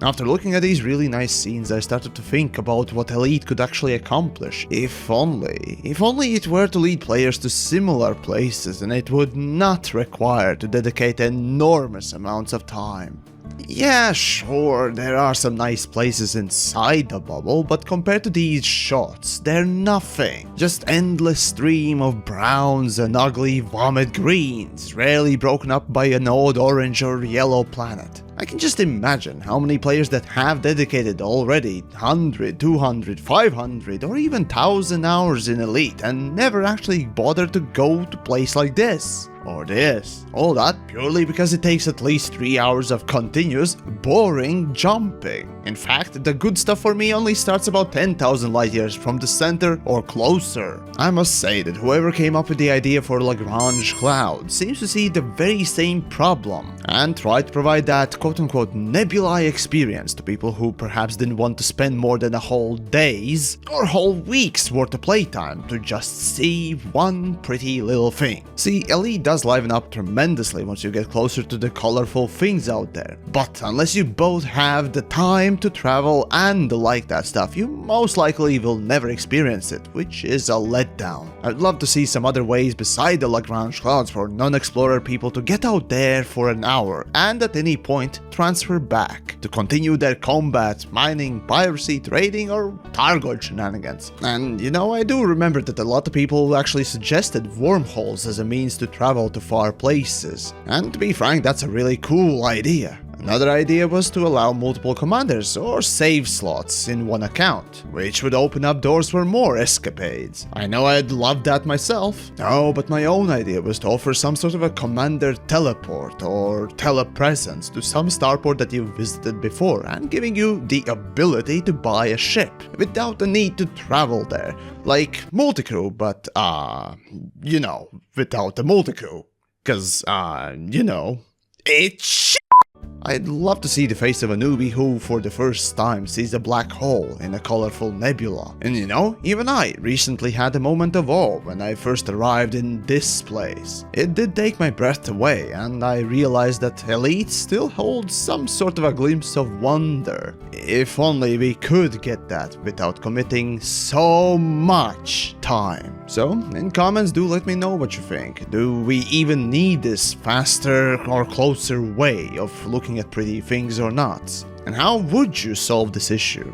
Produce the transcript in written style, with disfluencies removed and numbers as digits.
After looking at these really nice scenes, I started to think about what Elite could actually accomplish. If only it were to lead players to similar places and it would not require to dedicate enormous amounts of time. Yeah, sure, there are some nice places inside the bubble, but compared to these shots, they're nothing. Just endless stream of browns and ugly vomit greens, rarely broken up by an odd orange or yellow planet. I can just imagine how many players that have dedicated already 100, 200, 500 or even 1000 hours in Elite and never actually bothered to go to a place like this. Or this. All that purely because it takes at least 3 hours of continuous, boring jumping. In fact, the good stuff for me only starts about 10,000 light years from the center or closer. I must say that whoever came up with the idea for Lagrange cloud seems to see the very same problem and try to provide that quote-unquote nebulae experience to people who perhaps didn't want to spend more than a whole day's or whole week's worth of playtime to just see one pretty little thing. See, Elite does liven up tremendously once you get closer to the colorful things out there, but unless you both have the time to travel and like that stuff, you most likely will never experience it, which is a letdown. I'd love to see some other ways beside the Lagrange clouds for non-explorer people to get out there for an hour and at any point transfer back to continue their combat, mining, piracy, trading, or Targon shenanigans. And you know, I do remember that a lot of people actually suggested wormholes as a means to travel to far places, and to be frank, that's a really cool idea. Another idea was to allow multiple commanders or save slots in one account, which would open up doors for more escapades. I know I'd love that myself. No, but my own idea was to offer some sort of a commander teleport or telepresence to some starport that you've visited before and giving you the ability to buy a ship without the need to travel there. Like multicrew, but you know, without the multicrew. Cause you know, it's shit. I'd love to see the face of a newbie who, for the first time, sees a black hole in a colorful nebula. And you know, even I recently had a moment of awe when I first arrived in this place. It did take my breath away, and I realized that Elite still holds some sort of a glimpse of wonder. If only we could get that without committing so much time. So, in comments, do let me know what you think. Do we even need this faster or closer way of looking at pretty things or not? And how would you solve this issue?